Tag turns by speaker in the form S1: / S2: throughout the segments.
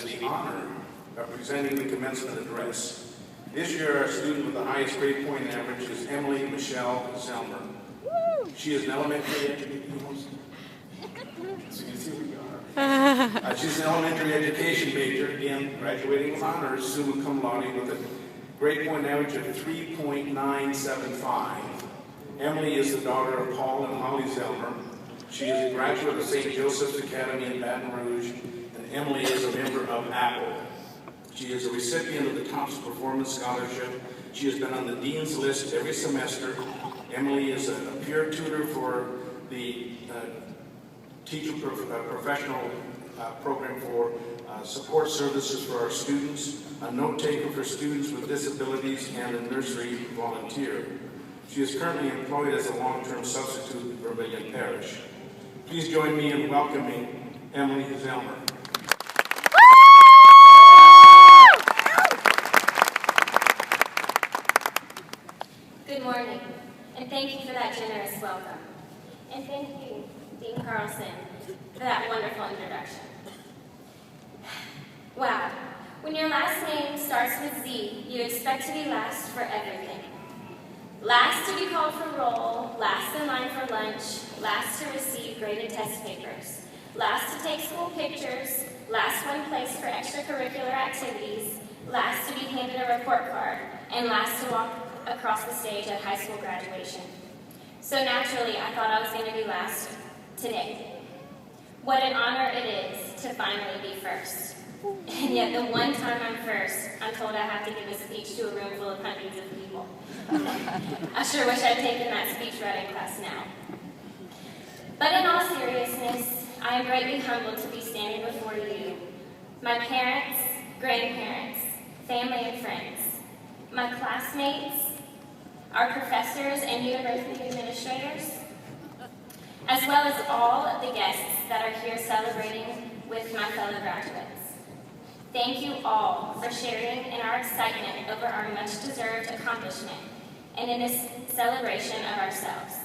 S1: the honor of presenting the commencement address. This year, our student with the highest grade point average is Emily Michelle Zelmer. She is an elementary she's an elementary education major, again, graduating with honors, summa cum laude, with a grade point average of 3.975. Emily is the daughter of Paul and Holly Zelmer. She is a graduate of St. Joseph's Academy in Baton Rouge, and Emily is a member of Apple. She is a recipient of the TOPS Performance Scholarship. She has been on the Dean's List every semester. Emily is a peer tutor for the professional program for support services for our students, a note taker for students with disabilities, and a nursery volunteer. She is currently employed as a long-term substitute in Vermilion Parish. Please join me in welcoming Emily Zelmer.
S2: Good morning, and thank you for that generous welcome. And thank you, Dean Carlson, for that wonderful introduction. Wow, when your last name starts with Z, you expect to be last for everything. Last to be called for roll, last in line for lunch, last to receive graded test papers, last to take school pictures, last one placed for extracurricular activities, last to be handed a report card, and last to walk across the stage at high school graduation. So naturally, I thought I was going to be last today. What an honor it is to finally be first. And yet the one time I'm first, I'm told I have to give a speech to a room full of hundreds of people. I sure wish I'd taken that speech writing class now. But in all seriousness, I am greatly humbled to be standing before you, my parents, grandparents, family and friends, my classmates, our professors and university administrators, as well as all of the guests that are here celebrating with my fellow graduates. Thank you all for sharing in our excitement over our much-deserved accomplishment and in this celebration of ourselves.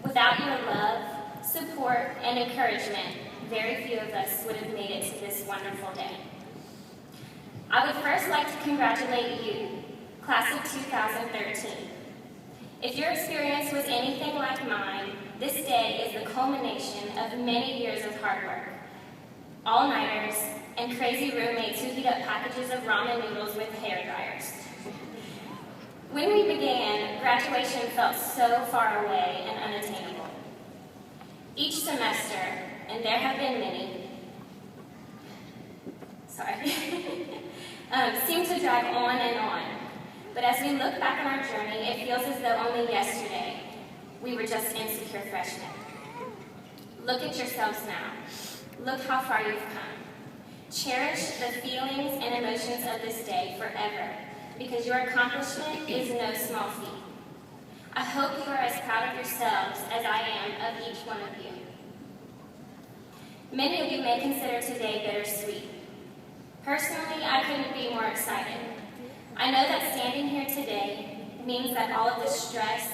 S2: Without your love, support, and encouragement, very few of us would have made it to this wonderful day. I would first like to congratulate you, class of 2013. If your experience was anything like mine, this day is the culmination of many years of hard work, all-nighters, and crazy roommates who heat up packages of ramen noodles with hair dryers. When we began, graduation felt so far away and unattainable. Each semester, and there have been many, seemed to drag on and on. But as we look back on our journey, it feels as though only yesterday we were just insecure freshmen. Look at yourselves now. Look how far you've come. Cherish the feelings and emotions of this day forever, because your accomplishment is no small feat. I hope you are as proud of yourselves as I am of each one of you. Many of you may consider today bittersweet. Personally, I couldn't be more excited. I know that standing here today means that all of the stress,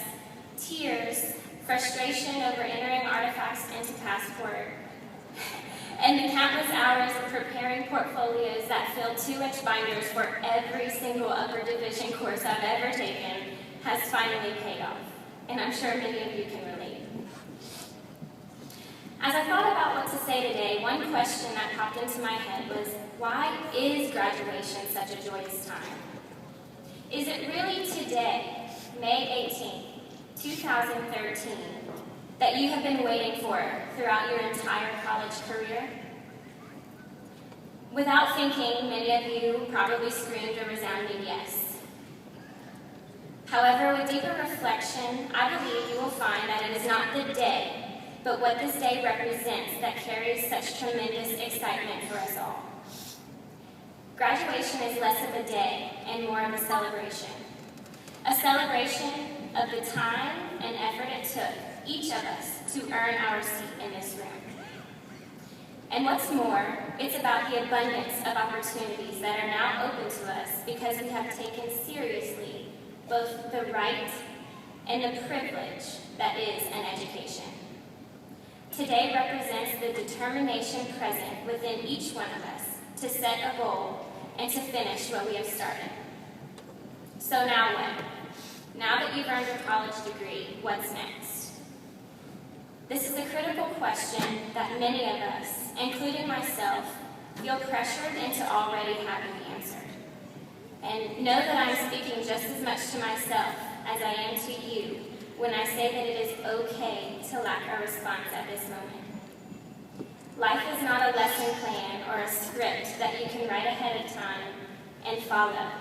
S2: tears, frustration over entering artifacts into Passport, and the countless hours of preparing portfolios that fill 2-inch binders for every single upper division course I've ever taken has finally paid off. And I'm sure many of you can relate. As I thought about what to say today, one question that popped into my head was, why is graduation such a joyous time? Is it really today, May 18th, 2013, that you have been waiting for throughout your entire college career? Without thinking, many of you probably screamed a resounding yes. However, with deeper reflection, I believe you will find that it is not the day, but what this day represents that carries such tremendous excitement for us all. Graduation is less of a day and more of a celebration. A celebration of the time and effort it took each of us to earn our seat in this room. And what's more, it's about the abundance of opportunities that are now open to us because we have taken seriously both the right and the privilege that is an education. Today represents the determination present within each one of us to set a goal, and to finish what we have started. So now what? Now that you've earned your college degree, what's next? This is a critical question that many of us, including myself, feel pressured into already having answered. And know that I'm speaking just as much to myself as I am to you when I say that it is okay to lack a response at this moment. Life is not a lesson plan or a script that you can write ahead of time and follow.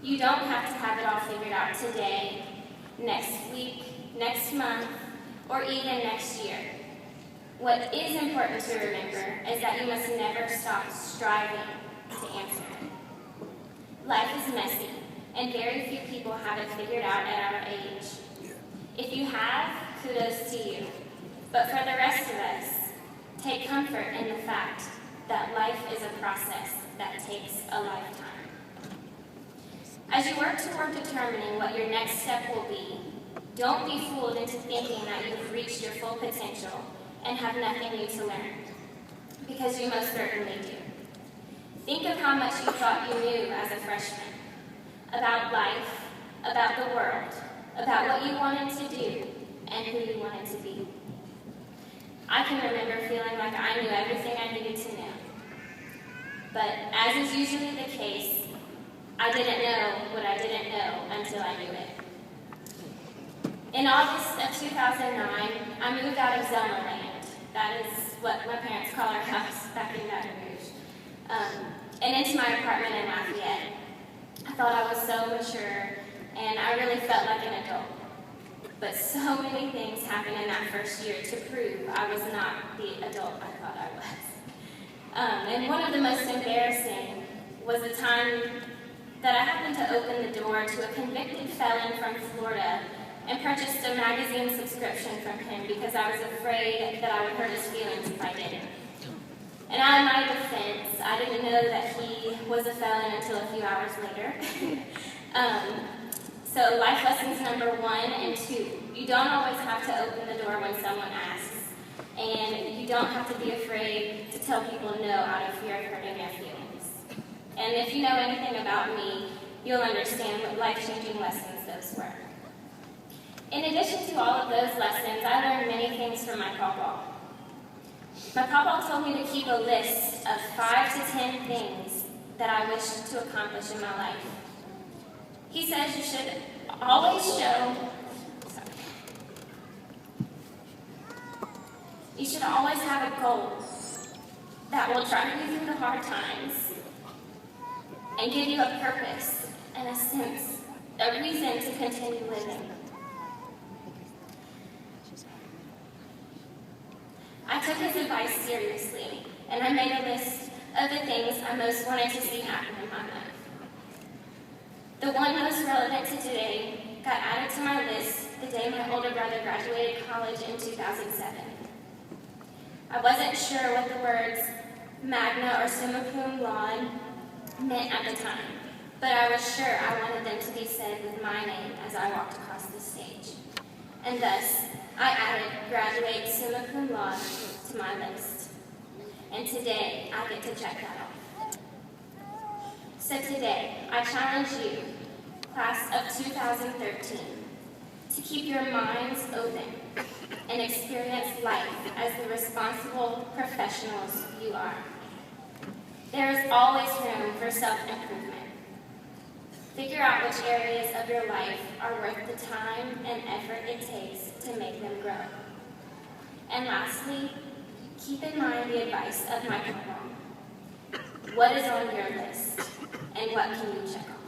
S2: You don't have to have it all figured out today, next week, next month, or even next year. What is important to remember is that you must never stop striving to answer it. Life is messy, and very few people have it figured out at our age. If you have, kudos to you. But for the rest of us, take comfort in the fact that life is a process that takes a lifetime. As you work toward determining what your next step will be, don't be fooled into thinking that you've reached your full potential and have nothing new to learn, because you most certainly do. Think of how much you thought you knew as a freshman, about life, about the world, about what you wanted to do, and who you wanted to be. I can remember feeling like I knew everything I needed to know. But as is usually the case, I didn't know what I didn't know until I knew it. In August of 2009, I moved out of Zelma Land. That is what my parents call our house back in Baton Rouge. And into my apartment in Lafayette. I thought I was so mature, and I really felt like an adult. But so many things happened in that first year to prove I was not the adult I thought I was. And one of the most embarrassing was the time that I happened to open the door to a convicted felon from Florida and purchased a magazine subscription from him because I was afraid that I would hurt his feelings if I didn't. And out of my defense, I didn't know that he was a felon until a few hours later. So life lessons number 1 and 2. You don't always have to open the door when someone asks. And you don't have to be afraid to tell people no out of fear of hurting their feelings. And if you know anything about me, you'll understand what life-changing lessons those were. In addition to all of those lessons, I learned many things from my pawpaw. My pawpaw told me to keep a list of 5 to 10 things that I wish to accomplish in my life. He says you should always have a goal that will drive you through the hard times and give you a purpose and a sense, a reason to continue living. I took his advice seriously, and I made a list of the things I most wanted to see happen in my life. The one most relevant to today got added to my list the day my older brother graduated college in 2007. I wasn't sure what the words magna or summa cum laude meant at the time, but I was sure I wanted them to be said with my name as I walked across the stage. And thus, I added graduate summa cum laude to my list. And today, I get to check that off. So today, I challenge you, class of 2013, to keep your minds open and experience life as the responsible professionals you are. There is always room for self-improvement. Figure out which areas of your life are worth the time and effort it takes to make them grow. And lastly, keep in mind the advice of my pawpaw. What is on your list, and what can you check off?